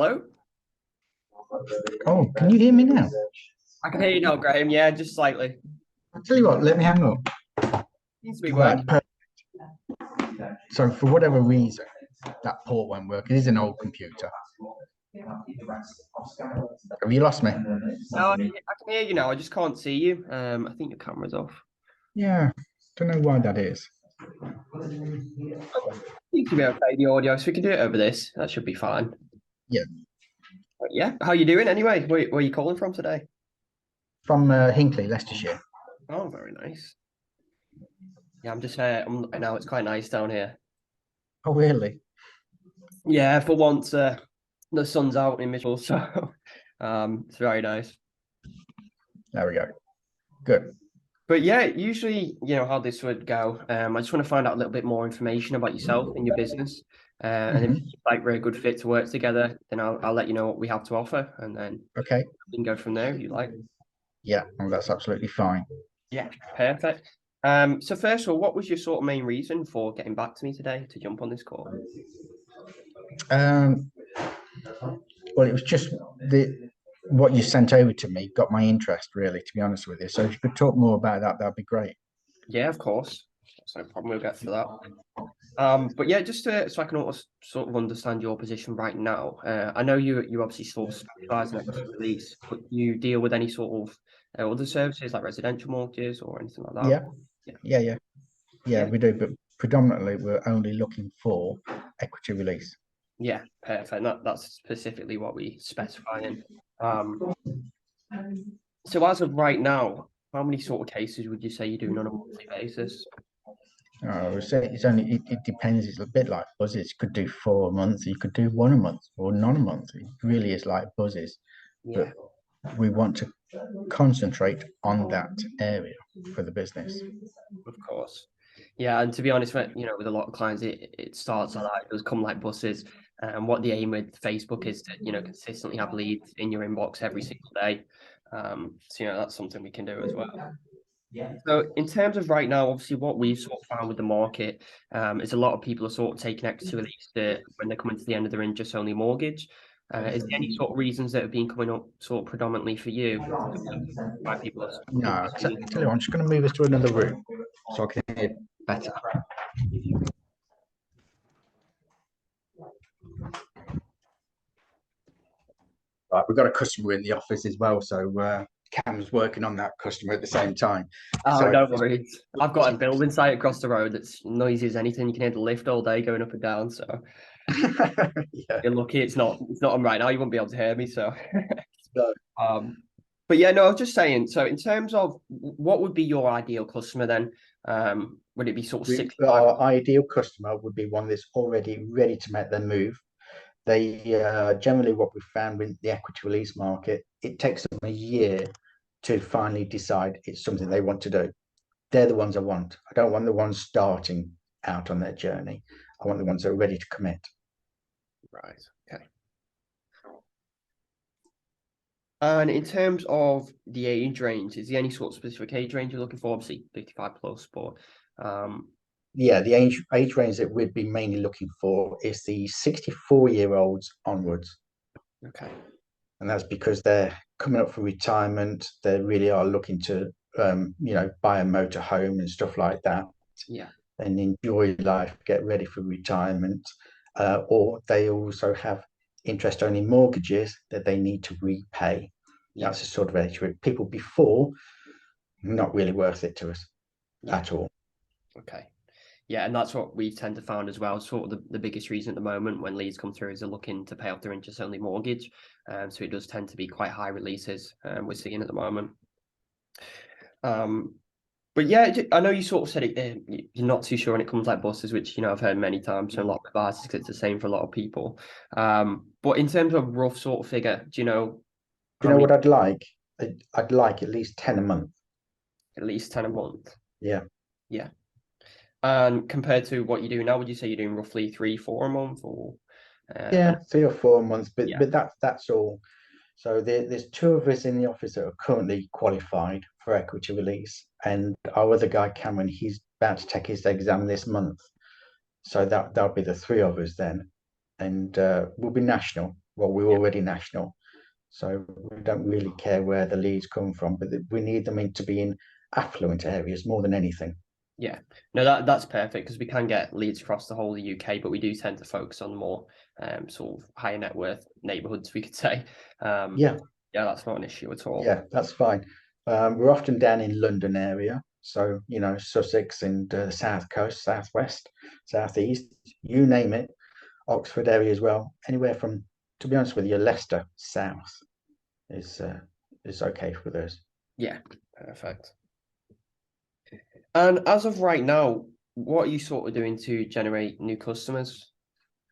Hello? Oh, can you hear me now? I can hear you now, Graham. Yeah, just slightly. I'll tell you what, let me hang up. Seems to be Right. working. So for whatever reason, that port won't work. It is an old computer. Have you lost me? No, I can hear you now. I just can't see you. I think your camera's off. Yeah, don't know why that is. Seems to be okay, the audio, so we can do it over this. That should be fine. Yeah, But yeah, how you doing anyway? Where are you calling from today? from Hinckley, Leicestershire. Oh, very nice. Yeah, I'm just I'm looking now. It's quite nice down here. Oh, really? Yeah, for once, the sun's out in Mitchell, so it's very nice. There we go. Good. But yeah, usually, how this would go. I just want to find out a little bit more information about yourself and your business. And if Hmm. it's like we're a good fit to work together, then I'll let you know what we have to offer, and then Okay. we can go from there if you like. Yeah, well, that's absolutely fine. Yeah, perfect. So first of all, what was your sort of main reason for getting back to me today to jump on this call? Um, well, it was just the what you sent over to me got my interest, really, to be honest with you. So if you could talk more about that, that'd be great. Yeah, of course. That's no problem. We'll get to that. But yeah, just so I can also sort of understand your position right now. I know you obviously sort of specialize in equity release, but you deal with any sort of other services like residential mortgages or anything like that? Yeah, Yeah, yeah, yeah, we do, but predominantly we're only looking for equity release. yeah, perfect. That's specifically what we specify in. Um, so as of right now, how many sort of cases would you say you're doing on a monthly basis? So it's only it depends. It's a bit like buzzes. You could do 4 a month, you could do one a month, or none a month. It really is like buzzes. Yeah, But we want to concentrate on that area for the business. of course. Yeah, and to be honest, with a lot of clients, it starts like that. It does come like buses. And what the aim with Facebook is to, consistently have leads in your inbox every single day. So, that's something we can do as well. So, in terms of right now, obviously, what we've sort of found with the market is a lot of people are sort of taking equity release when they're coming to the end of their interest only mortgage. Is there any sort of reasons that have been coming up sort of predominantly for you in terms of why people are looking No, to see? tell you what, I'm just going to move us to another room so I can hear better. Right, we've got a customer in the office as well, so Cam's working on that customer at the same time. Oh, So no worries. I've got a building site across the road that's noisy as anything. You can hear the lift all day going up and down. So yeah, you're lucky it's not on right now. You won't be able to hear me. So so um but yeah, no, I was just saying, so in terms of what would be your ideal customer then? Would it be sort of 65? our ideal customer would be one that's already ready to make their move. They generally what we found with the equity release market, it takes them a year to finally decide it's something they want to do. They're the ones I want. I don't want the ones starting out on their journey. I want the ones that are ready to commit. Right. Okay. And in terms of the age range, is there any sort of specific age range you're looking for? Obviously, 55 plus, but um, Yeah, the age range that we'd be mainly looking for is the 64-year-olds onwards. okay. And that's because they're coming up for retirement. They really are looking to, buy a motor home and stuff like that, Yeah. and enjoy life, get ready for retirement. Or they also have interest-only mortgages that they need to repay. Yeah. That's the sort of age group. People before, not really worth it to us Yeah. at all. Okay. Yeah, and that's what we tend to find as well. Sort of the biggest reason at the moment when leads come through is they're looking to pay off their interest only mortgage. So it does tend to be quite high releases we're seeing at the moment. Um, but yeah, I know you sort of said it. You're not too sure when it comes like buses, which I've heard many times from a lot of advisors because it's the same for a lot of people. But in terms of rough sort of figure, do you know Do how you know many? what I'd like? I'd like at least 10 a month. At least 10 a month. Yeah. Yeah. And compared to what you do now, would you say you're doing roughly three, four a month, or? Uh, Yeah, 3 or 4 months, but yeah. that's all. So there's two of us in the office that are currently qualified for equity release, and our other guy Cameron, he's about to take his exam this month. So that'll be the three of us then, and we'll be national. Well, we're already national, so we don't really care where the leads come from, but we need them to be in affluent areas more than anything. Yeah, no, that's perfect because we can get leads across the whole of the UK, but we do tend to focus on more sort of higher net worth neighborhoods, we could say. Yeah, Yeah, that's not an issue at all. yeah, that's fine. We're often down in London area, so Sussex and South Coast, Southwest, Southeast, you name it. Oxford area as well. Anywhere from, to be honest with you, Leicester south is okay with us. Yeah, perfect. And as of right now, what are you sort of doing to generate new customers?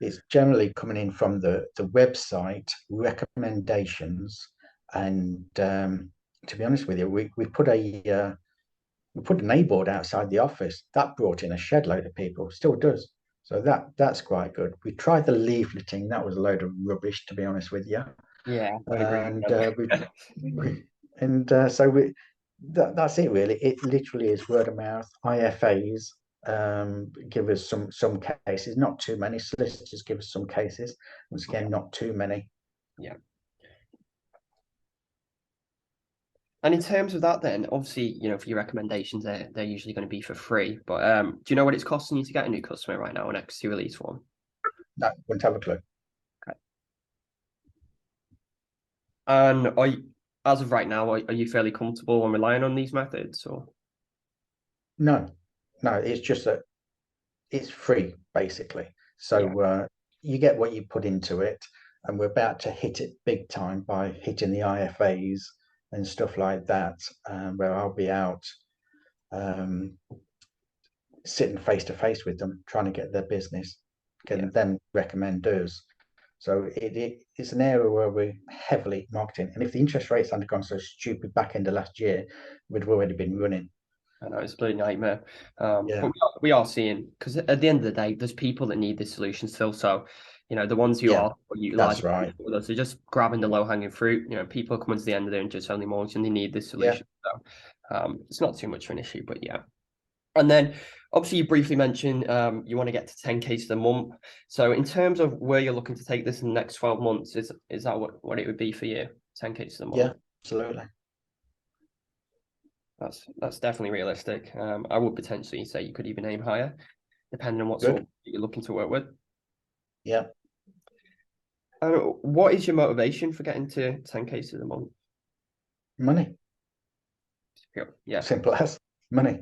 It's generally coming in from the website recommendations, and to be honest with you, we put an A board outside the office that brought in a shed load of people, still does. So that's quite good. We tried the leafleting, that was a load of rubbish, to be honest with you. Yeah, I'd agree with And them. we and so that's it really. It literally is word of mouth. IFAs give us some cases, not too many. Solicitors give us some cases. Once Yeah, again, not too many. yeah. And in terms of that, then obviously, for your recommendations, they're usually going to be for free. But do you know what it's costing you to get a new customer right now, an equity release one? No, wouldn't have a clue. Okay. And as of right now, are you fairly comfortable on relying on these methods, or? No, no. It's just that it's free basically. Yeah, So you get what you put into it, and we're about to hit it big time by hitting the IFAs and stuff like that, where I'll be out um, sitting face to face with them, trying to get their business, yeah. getting them recommend us. So it's an area where we're heavily marketing. And if the interest rates hadn't gone so stupid back end of last year, we'd have already been running. I know it's a bloody nightmare. Yeah, But we are seeing, because at the end of the day, there's people that need this solution still. So, the ones who yeah, are that's utilizing right. with us are just grabbing the low hanging fruit. People are coming to the end of their interest only mortgage and they need this Yeah, solution. So, it's not too much of an issue, but yeah. And then obviously you briefly mentioned you want to get to 10 cases a month. So in terms of where you're looking to take this in the next 12 months, is that what it would be for you? 10 cases a month. yeah, absolutely. That's definitely realistic. I would potentially say you could even aim higher, depending on what sort Good. of you're looking to work with. Yeah, And what is your motivation for getting to 10 cases a month? money. Yeah. Simple as money.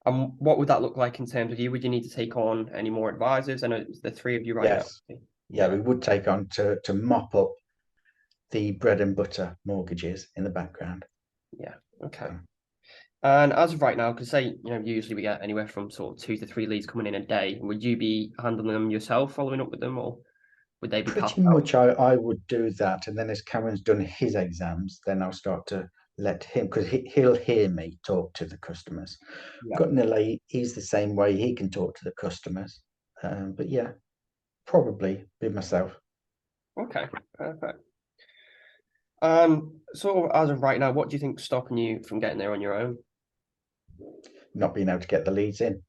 And what would that look like in terms of you? Would you need to take on any more advisors? I know it's the three of you right now. Yes. Yeah, Yeah. we would take on to mop up the bread and butter mortgages in the background. Yeah. Okay. So, And as of right now, because say, usually we get anywhere from sort of 2 to 3 leads coming in a day. Would you be handling them yourself, following up with them, or would they be passed pretty out? much I would do that. And then as Cameron's done his exams, then I'll start to let him, because he'll hear me talk to the customers. Yeah. Got Nilay, he's the same way, he can talk to the customers. But yeah, probably be myself. Okay. Perfect. Sort of as of right now, what do you think's stopping you from getting there on your own? Not being able to get the leads in.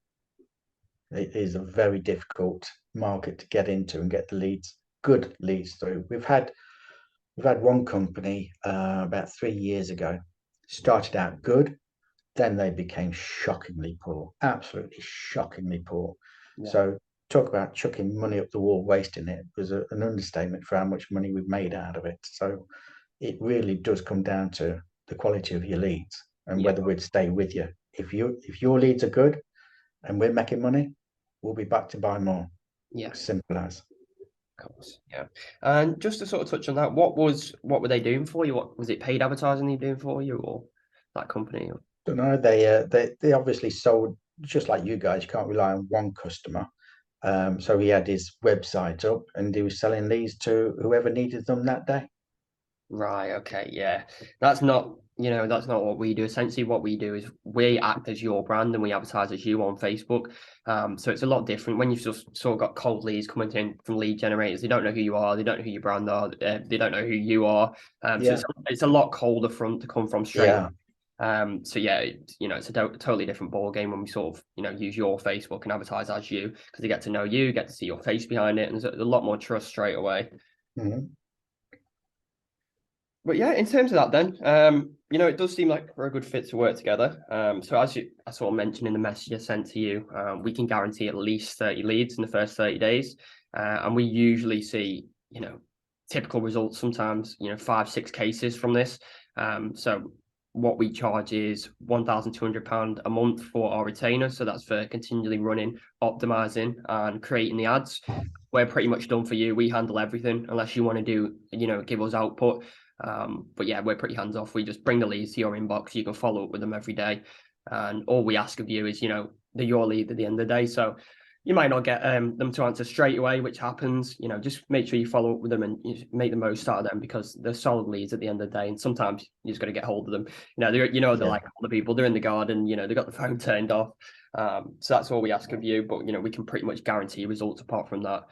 It is a very difficult market to get into and get the leads, good leads through. We've had one company about 3 years ago, started out good, then they became shockingly poor, absolutely shockingly poor. Yeah. So talk about chucking money up the wall, wasting it was an understatement for how much money we've made out of it. So it really does come down to the quality of your leads and Yeah. whether we'd stay with you. If your leads are good and we're making money, we'll be back to buy more. Yeah. Simple as. Of course. Yeah. And just to sort of touch on that, what were they doing for you? What was it paid advertising they doing for you or that company? Don't know. They obviously sold just like you guys. You can't rely on one customer. So he had his website up and he was selling these to whoever needed them that day. Right. Okay. Yeah. That's not what we do. Essentially, what we do is we act as your brand and we advertise as you on Facebook. So it's a lot different when you've just sort of got cold leads coming in from lead generators. They don't know who you are. They don't know who your brand are. They don't know who you are. So Yeah, it's a lot colder from to come from straight away. yeah, So yeah, it's a totally different ball game when we sort of, use your Facebook and advertise as you, because they get to know you, get to see your face behind it, and there's a lot more trust straight away. Mhm. But yeah, in terms of that, then, it does seem like we're a good fit to work together. So as I sort of mentioned in the message I sent to you, we can guarantee at least 30 leads in the first 30 days, and we usually see, typical results. Sometimes, 5, 6 cases from this. So what we charge is £1,200 a month for our retainer. So that's for continually running, optimizing, and creating the ads. We're pretty much done for you. We handle everything unless you want to do, give us output. But yeah, we're pretty hands off. We just bring the leads to your inbox. You can follow up with them every day. And all we ask of you is, they're your lead at the end of the day. So you might not get them to answer straight away, which happens. Just make sure you follow up with them and you make the most out of them, because they're solid leads at the end of the day. And sometimes you just got to get hold of them. They're like other people. They're in the garden. They've got the phone turned off. So that's all we ask of you. But we can pretty much guarantee results apart from that.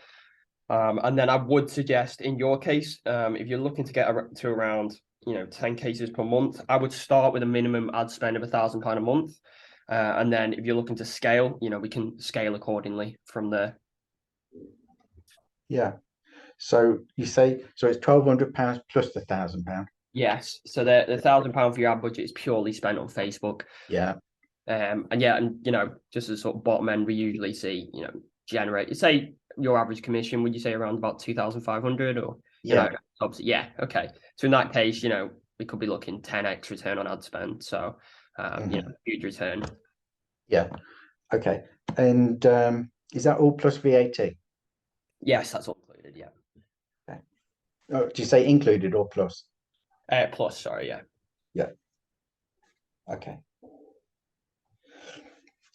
And then I would suggest in your case, if you're looking to get to around 10 cases per month, I would start with a minimum ad spend of £1,000 a month. And then if you're looking to scale, we can scale accordingly from there. Yeah. So you say, so it's £1,200 plus the £1,000. Yes. So the £1,000 for your ad budget is purely spent on Facebook. Yeah. And yeah, and just as sort of bottom end, we usually see, generate, say your average commission, would you say around about 2,500 or Yeah. obviously, yeah, okay. So in that case, we could be looking 10x return on ad spend. So huge return. Yeah. Okay. And is that all plus VAT? Yes, that's all included, yeah. Okay. Oh, do you say included or plus? Plus, sorry, yeah. Yeah. Okay.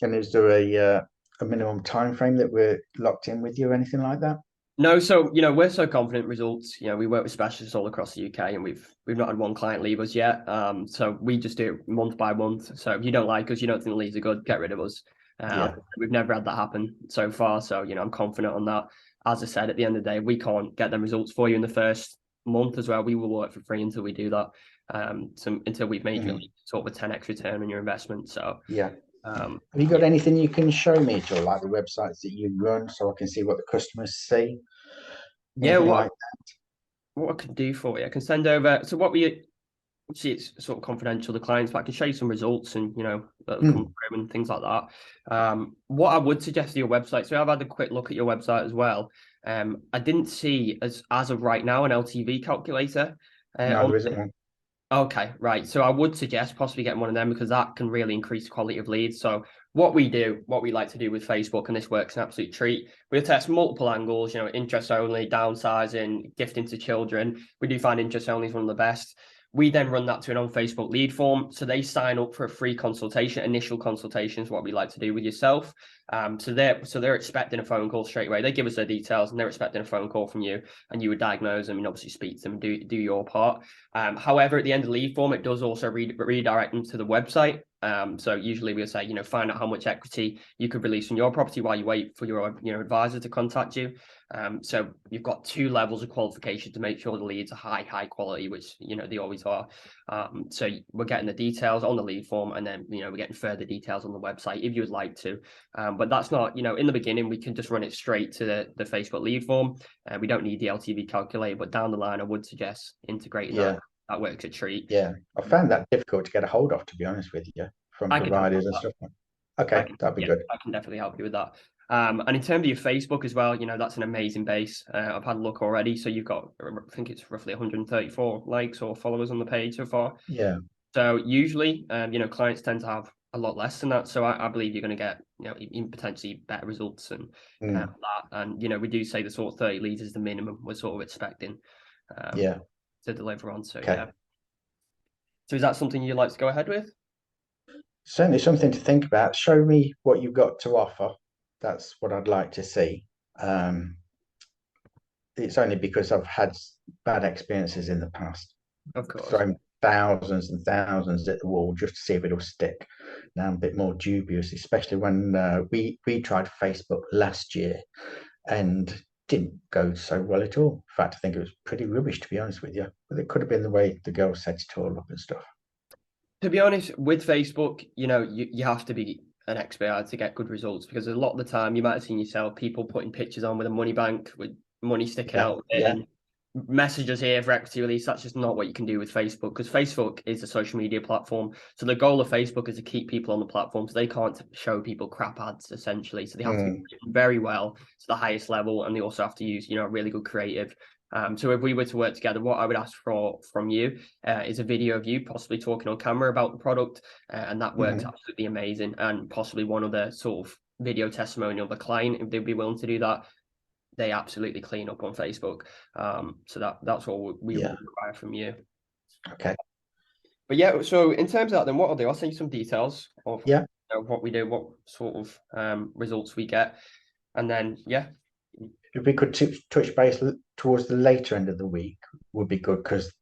And is there a minimum time frame that we're locked in with you or anything like that? No, so we're so confident results. We work with specialists all across the UK, and we've not had one client leave us yet. So we just do it month by month. So if you don't like us, you don't think the leads are good, get rid of us. Yeah. We've never had that happen so far. So I'm confident on that. As I said, at the end of the day, we can't get them results for you in the first month as well. We will work for free until we do that. So until we've made you sort of a 10x return on your investment. So yeah. Have you got anything you can show me at all, like the websites that you run, so I can see what the customers see? Yeah, Anything like what I can do for you, I can send over. So what we obviously it's sort of confidential to clients, but I can show you some results and that'll come through and things like that. What I would suggest to your website. So I've had a quick look at your website as well. I didn't see as of right now an LTV calculator. No, there isn't one. Okay, right. So I would suggest possibly getting one of them, because that can really increase the quality of leads. So what we like to do with Facebook, and this works an absolute treat, we'll test multiple angles, interest only, downsizing, gifting to children. We do find interest only is one of the best. We then run that to an on Facebook lead form. So they sign up for a free consultation. Initial consultation is what we like to do with yourself. So they're expecting a phone call straight away. They give us their details and they're expecting a phone call from you, and you would diagnose them and obviously speak to them and do your part. However, at the end of the lead form, it does also redirect them to the website. So usually we'll say, find out how much equity you could release from your property while you wait for your advisor to contact you. So you've got 2 levels of qualification to make sure the leads are high quality, which they always are. So we're getting the details on the lead form, and then we're getting further details on the website if you would like to. But that's not, in the beginning we can just run it straight to the Facebook lead form. We don't need the LTV calculator, but down the line I would suggest integrating that. That works a treat. Yeah, I found that difficult to get a hold of, to be honest with you, from providers and stuff. Okay, that'd be good. I can definitely help you with that. And in terms of your Facebook as well, that's an amazing base. I've had a look already. So you've got, I think it's roughly 134 likes or followers on the page so far. Yeah. So usually, clients tend to have a lot less than that. So I believe you're going to get, even potentially better results and that. And, we do say the sort of 30 leads is the minimum we're sort of expecting to deliver on. So, yeah. So is that something you'd like to go ahead with? Certainly something to think about. Show me what you've got to offer. That's what I'd like to see. It's only because I've had bad experiences in the past. Of course. Throwing thousands and thousands at the wall just to see if it'll stick. Now I'm a bit more dubious, especially when we tried Facebook last year and didn't go so well at all. In fact, I think it was pretty rubbish, to be honest with you. But it could have been the way the girl set it all up and stuff. To be honest, with Facebook, you have to be an expert to get good results, because a lot of the time you might have seen yourself people putting pictures on with a money bank with money sticking Yeah, out of it yeah. and messages here for equity release. That's just not what you can do with Facebook, because Facebook is a social media platform. So the goal of Facebook is to keep people on the platform, so they can't show people crap ads essentially. So they have to be very well to the highest level, and they also have to use really good creative. So if we were to work together, what I would ask from you is a video of you possibly talking on camera about the product, and that works absolutely amazing. And possibly one other sort of video testimonial of a client, if they'd be willing to do that. They absolutely clean up on Facebook. So that's what we Yeah. require from you. Okay. But yeah, so in terms of that, then what I'll do, I'll send you some details of Yeah. what we do, what sort of results we get, and then yeah. If we could touch base towards the later end of the week, would be good, because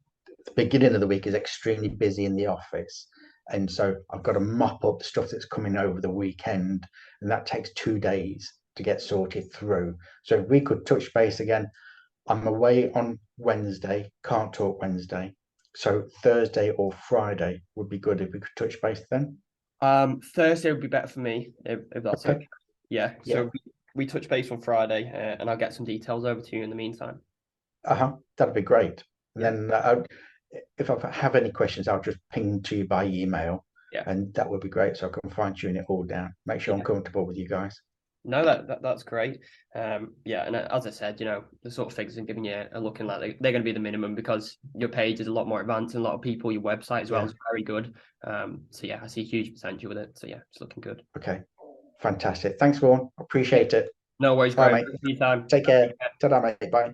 the beginning of the week is extremely busy in the office. And so I've got to mop up the stuff that's coming over the weekend, and that takes 2 days to get sorted through. So if we could touch base again, I'm away on Wednesday, can't talk Wednesday. So Thursday or Friday would be good if we could touch base then. Thursday would be better for me, if that's Okay. okay. Yeah. Yeah. So we touch base on Friday, and I'll get some details over to you in the meantime. That'd be great. And Yeah. then if I have any questions, I'll just ping to you by email, Yeah. and that would be great. So I can fine tune it all down, make sure I'm Yeah. comfortable with you guys. No, that's great. Yeah, and as I said, the sort of figures I'm giving you are looking like they're going to be the minimum, because your page is a lot more advanced and a lot of people, your website as well Yeah. is very good. So yeah, I see huge potential with it. So yeah, it's looking good. Okay. Fantastic. Thanks, Vaughan. Yeah. Appreciate it. No worries, Bye, Graham. mate. Thanks for your time. Take care. Ta-da, mate. Bye.